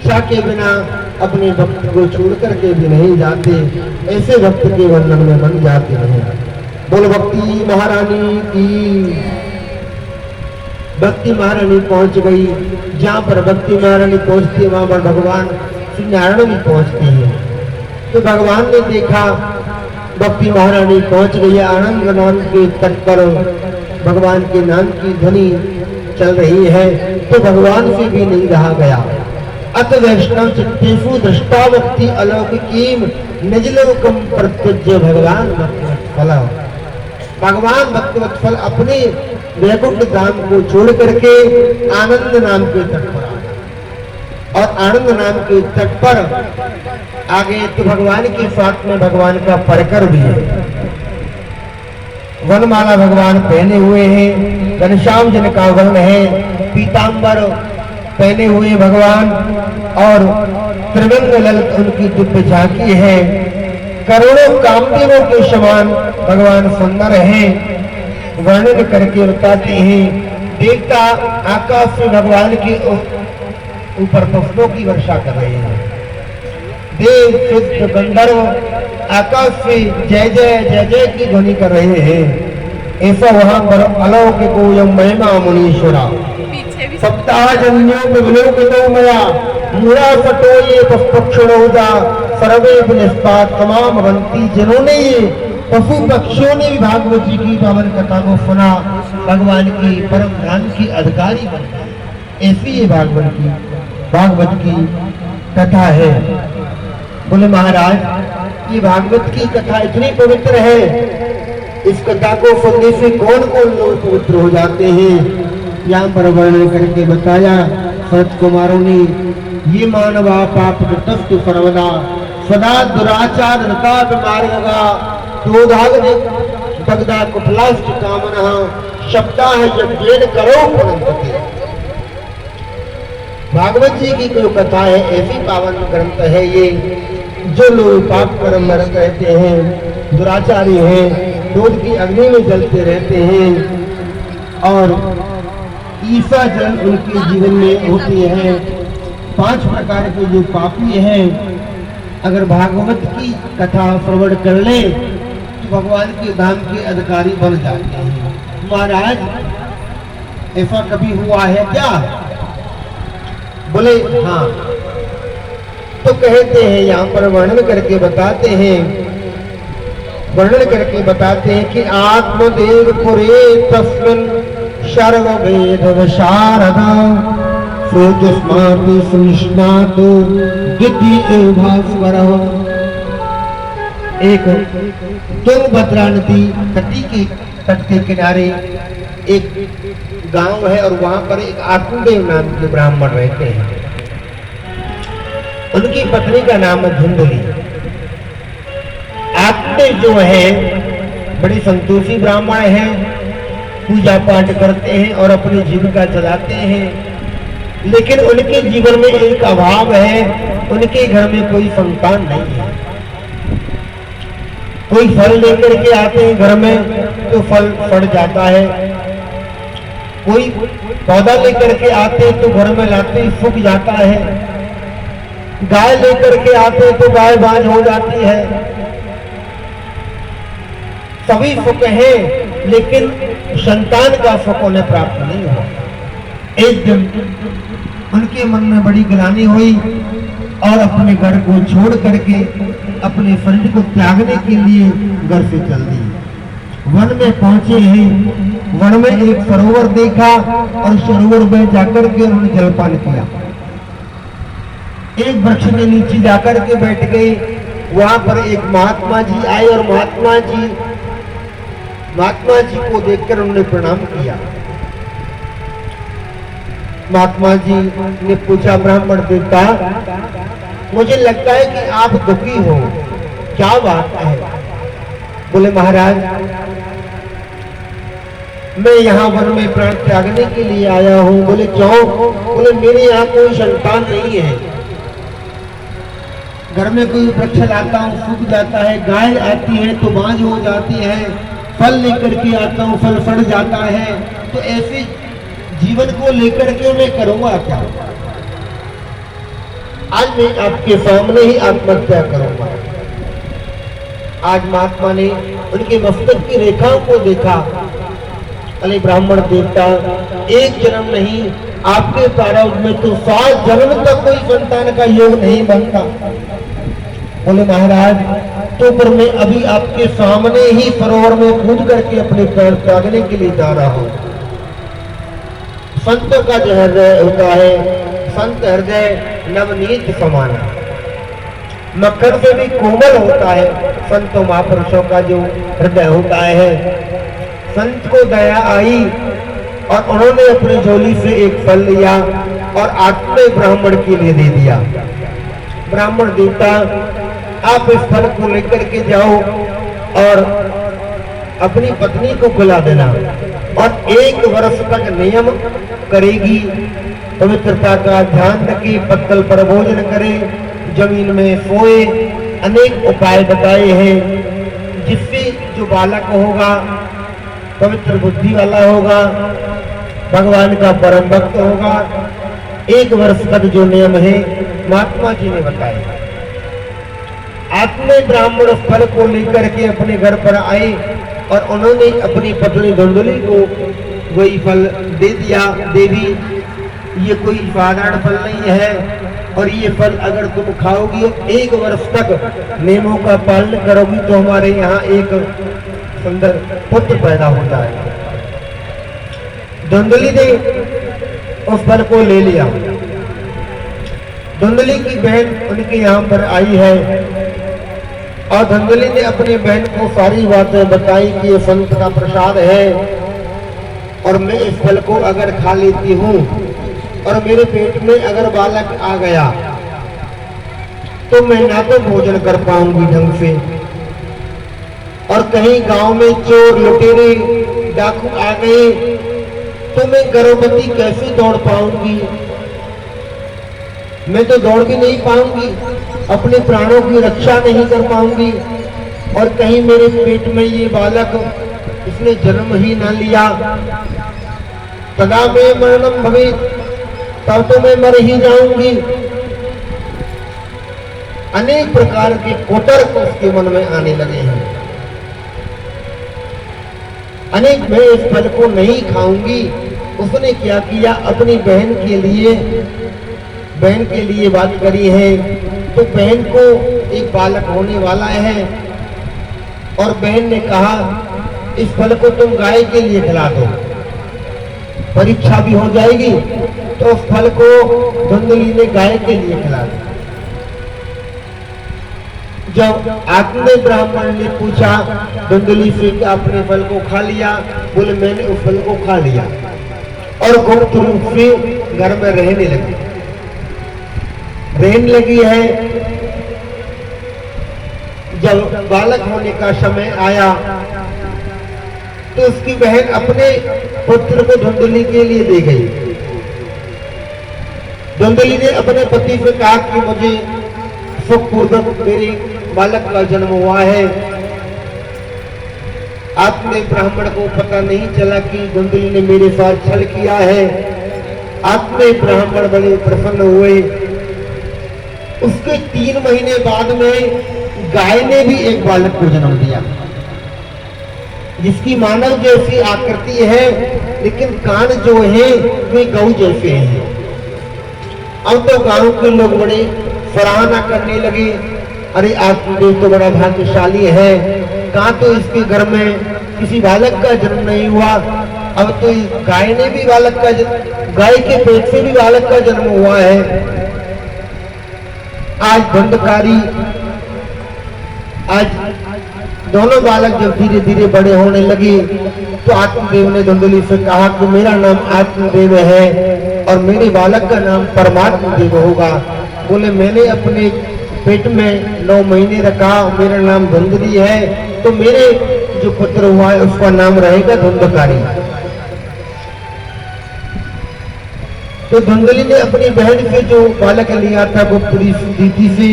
इच्छा के बिना अपने भक्त को छोड़ करके भी नहीं जाते, ऐसे भक्त के वर्णन में बन जाते हैं। बोल भक्ति महारानी की। भक्ति महारानी पहुंच गई। जहां पर भक्ति महारानी पहुंचती है वहां पर भगवान श्री नारायण भी पहुंचते हैं। तो भगवान ने देखा भक्ति महारानी पहुंच गई, आनंद नाम के तट पर भगवान के नाम की ध्वनि चल रही है, तो भगवान से भी नहीं रहा गया। अत वैष्णव चित्तेषु दृष्टा भक्ति अलौकिकीम निजलोकम प्रत्युज्य भगवान भक्तिवत्सल। भगवान भक्तिवत्सल अपने वैकुंठ धाम को छोड़ करके आनंद नाम के तट पर आ गए। और आनंद नाम के तट पर आगे तो भगवान के साथ में भगवान का परकर भी है। वनमाला भगवान पहने हुए हैं, घनश्याम जन का वर्ण है, पीतांबर पहने हुए भगवान, और त्रिरंग ललित उनकी दिव्य झांकी है। करोड़ों कामदेवों के समान भगवान सुंदर हैं। वर्णन करके बताते हैं, देखता आकाश से भगवान के ऊपर पुष्पों की वर्षा कर रहे हैं। देव सिद्ध गंधर्व आकाश से जय जय जय जय की ध्वनि कर रहे हैं। ऐसा वहां पर अलौकिक महिमा मुनीश्वरा सप्ताह जन्यों में विलोकितो मया मूरा सटो ये पक्षणोदा सर्वे निष्पात तमाम बंती। जिन्होंने ये पशु पक्षियों ने भी भागवत जी की पावन कथा को सुना, भगवान की परम ध्यान की अधिकारी बन गए। ऐसी ये भागवत की कथा है। बोले महाराज, ये भागवत की कथा इतनी पवित्र है, इस कथा को सुनने से कौन कौन लोग पवित्र हो जाते हैं। यहाँ पर वर्णन करके बताया सत कुमारों ने, ये मानवा पाप तस्त सर्वदा सदा दुराचार रता मार्गा क्रोधाग दगदा कुफलाष्ट कामना शब्दा है यज्ञेन करो परंतु। भागवत जी की जो कथा है ऐसी पावन ग्रंथ है ये। जो लोग पाप कर्म में रहते हैं, दुराचारी हैं, क्रोध की अग्नि में जलते रहते हैं और ईर्ष्या जल उनके जीवन में होती है, 5 प्रकार के जो पापी हैं, अगर भागवत की कथा श्रवण कर ले तो भगवान के धाम के अधिकारी बन जाते हैं। महाराज, ऐसा कभी हुआ है क्या? बोले हाँ। तो कहते हैं, यहाँ पर वर्णन करके बताते हैं कि आत्मदेव पुरे तस्मिन् सर्ववेद विशारदा सोजस्माति सुनिष्णातो द्वितीय भास्कर। एक तुंगभद्रा नदी तट के किनारे एक गांव है और वहां पर एक आत्मदेव नाम के ब्राह्मण रहते हैं। उनकी पत्नी का नाम है धुंधली। आत्मदेव जो है बड़े संतोषी ब्राह्मण हैं, पूजा पाठ करते हैं और अपनी जीविका चलाते हैं। लेकिन उनके जीवन में एक अभाव है, उनके घर में कोई संतान नहीं है। कोई फल लेकर के आते हैं घर में तो फल फट जाता है, कोई पौधा लेकर के आते तो घर में लाते ही सूख जाता है, गाय लेकर के आते तो गाय बांझ हो जाती है। सभी सुख है लेकिन संतान का सुख उन्हें प्राप्त नहीं हुआ। एक दिन उनके मन में बड़ी ग्लानि हुई और अपने घर को छोड़ करके अपने शरीर को त्यागने के लिए घर से चल दी। वन में पहुंचे हैं, वन में एक सरोवर देखा और सरोवर में जाकर के उन्होंने जलपान किया। एक वृक्ष के नीचे जाकर के बैठ गए। वहां पर एक महात्मा जी आए और महात्मा जी को देखकर उन्होंने प्रणाम किया। महात्मा जी ने पूछा, ब्राह्मण देवता, मुझे लगता है कि आप दुखी हो, क्या बात है? बोले महाराज, मैं यहाँ वन में प्राण त्यागने के लिए आया हूँ। बोले क्यों? बोले मेरे यहाँ कोई संतान नहीं है, घर में कोई वृक्ष लाता हूँ सूख जाता है, गाय आती है तो बांझ हो जाती है, फल लेकर के आता हूँ फल सड़ जाता है, तो ऐसे जीवन को लेकर के मैं करूंगा क्या? आज मैं आपके सामने ही आत्महत्या करूंगा। आज महात्मा ने उनके मस्तक की रेखाओं को देखा। अरे ब्राह्मण देवता, एक जन्म नहीं, आपके प्रारब्ध में तो 7 जन्म तक कोई संतान का योग नहीं बनता। बोले महाराज, तो पर मैं अभी आपके सामने ही सरोवर में कूद करके अपने प्राण त्यागने के लिए जा रहा हूं। संतों का जो हृदय होता है, संत हृदय नवनीत समान है, मक्खन से भी कोमल होता है। संतों महापुरुषों का जो हृदय होता है, संत को दया आई और उन्होंने अपनी झोली से एक फल लिया और आत्मे ब्राह्मण के लिए दे दिया। ब्राह्मण देवता, आप इस फल को लेकर के जाओ और अपनी पत्नी को खिला देना और 1 वर्ष तक नियम करेगी, पवित्रता का ध्यान रखे, पत्तल पर भोजन करे, जमीन में सोए। अनेक उपाय बताए हैं जिससे जो बालक होगा पवित्र बुद्धि वाला होगा, भगवान का परम भक्त होगा। 1 वर्ष तक जो नियम है महात्मा जी ने बताए। आत्मे ब्राह्मण फल को लेकर के अपने घर पर आए और उन्होंने अपनी पत्नी धुंधली को वही फल दे दिया। देवी, ये कोई साधारण फल नहीं है और ये फल अगर तुम खाओगी 1 वर्ष तक नियमों का पालन करोगी तो हमारे यहाँ एक सुंदर पुत्र पैदा होता है। धुंधली ने उस फल को ले लिया। धुंधली की बहन उनके यहाँ पर आई है और धुंधली ने अपनी बहन को सारी बातें बताई कि ये संत का प्रसाद है और मैं इस फल को अगर खा लेती हूँ और मेरे पेट में अगर बालक आ गया तो मैं ना तो भोजन कर पाऊंगी ढंग से, और कहीं गांव में चोर लुटेरे डाकू आ गए तो मैं गर्भवती कैसे दौड़ पाऊंगी। मैं तो दौड़ भी नहीं पाऊंगी, अपने प्राणों की रक्षा नहीं कर पाऊंगी, और कहीं मेरे पेट में ये बालक इसने जन्म ही ना लिया, तदा में मरणम भवेत्, तब तो मैं मर ही जाऊंगी। अनेक प्रकार के कुतर्क उसके मन में आने लगे हैं। अनेक, मैं इस फल को नहीं खाऊंगी। उसने क्या किया, अपनी बहन के लिए बात करी है। तो बहन को एक बालक होने वाला है और बहन ने कहा इस फल को तुम गाय के लिए खिला दो, परीक्षा भी हो जाएगी। तो उस फल को धुंधली ने गाय के लिए खिला दिया। जब आत्मे ब्राह्मण ने पूछा धुंधली से कि आपने फल को खा लिया, बोले मैंने उस फल को खा लिया और गुप्त रूप से घर में रहने लगी है। जब बालक होने का समय आया तो उसकी बहन अपने पुत्र को धुंधली के लिए दे गई। धुंधली ने अपने पति से कहा कि मुझे सुखपूर्वक मेरे बालक का जन्म हुआ है। आत्मे ब्राह्मण को पता नहीं चला कि धुंधली ने मेरे साथ छल किया है। आत्मे ब्राह्मण बड़े प्रसन्न हुए। उसके 3 महीने बाद में गाय ने भी एक बालक को जन्म दिया, जिसकी मानव जैसी आकृति है लेकिन कान जो है वे गौ जैसे हैं। अब तो गांव के लोग बड़े सराहना करने लगे, अरे आत्मदेव तो बड़ा भाग्यशाली है, कहाँ तो इसके घर में किसी बालक का जन्म नहीं हुआ। अब तो गाय ने भी बालक का गाय के पेट से भी बालक का जन्म हुआ है। आज धंधकारी, आज दोनों बालक जब धीरे धीरे बड़े होने लगे तो आत्मदेव ने धुंधली से कहा कि मेरा नाम आत्मदेव है और मेरे बालक का नाम परमात्मा देव होगा। बोले मैंने अपने पेट में 9 महीने रखा, मेरा नाम धुंधली है, तो मेरे जो पुत्र हुआ है उसका नाम रहेगा धुंधकारी। तो धुंधली ने अपनी बहन से जो बालक लिया था गुप्त रीति से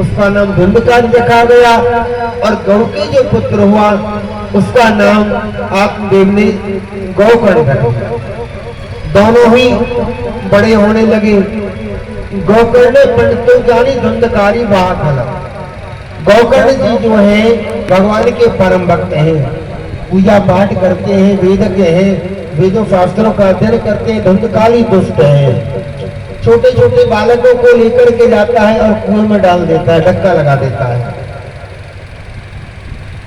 उसका नाम धुंधकार रखा गया, और गौ के जो पुत्र हुआ उसका नाम आत्मदेव ने गौकर्ण रखा। दोनों ही बड़े होने लगे। गोकर्ण पंडितों जानी धुंधकारी बात अलग। गोकर्ण जी जो है भगवान के परम भक्त हैं, पूजा पाठ करते हैं, वेदज्ञ हैं, वेदों शास्त्रों का अध्ययन करते हैं, धुंधकाली दुष्ट है। छोटे छोटे बालकों को लेकर के जाता है और कुएं में डाल देता है, धक्का लगा देता है।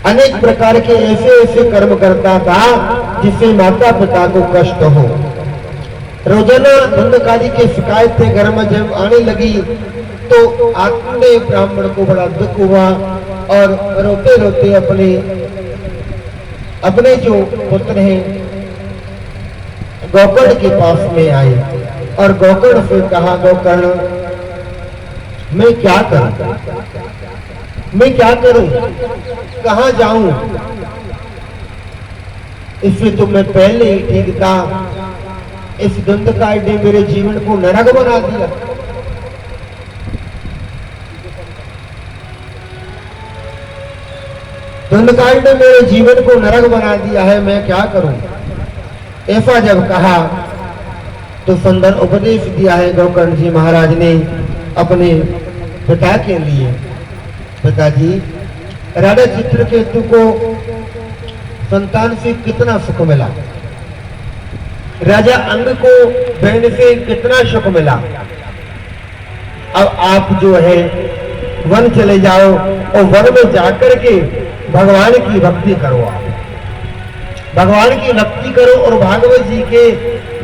अनेक प्रकार के ऐसे ऐसे कर्म करता था जिससे माता पिता को कष्ट हो। रोजाना धुंधकारी की शिकायत थे घर में जब आने लगी तो आत्मदेव ब्राह्मण को बड़ा दुख हुआ और रोते रोते अपने जो पुत्र हैं गोकर्ण के पास में आए और गोकर्ण से कहा, गोकर्ण मैं क्या करूं, मैं क्या करूं, कहां जाऊं, इससे तो मैं पहले ही ठीक था। इस धुंधकार ने मेरे जीवन को नरक बना दिया। धुंधकार ने मेरे जीवन को नरक बना दिया है, मैं क्या करूं। ऐसा जब कहा तो सुंदर उपदेश दिया है गोकर्ण जी महाराज ने अपने पिता के लिए। पिताजी, राजा चित्रकेतु को संतान से कितना सुख मिला, राजा अंग को बहन से कितना सुख मिला। अब आप जो है वन चले जाओ और वन में जाकर के भगवान की भक्ति करो, भगवान की भक्ति करो और भागवत जी के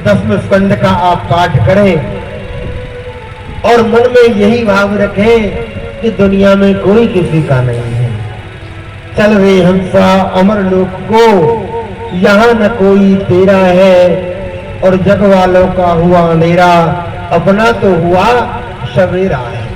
10वें स्कंद का आप पाठ करें और मन में यही भाव रखें कि दुनिया में कोई किसी का नहीं है। चल रे हंसा अमर लोक को, यहाँ न कोई तेरा है और जग वालों का हुआ अंधेरा, अपना तो हुआ सवेरा है।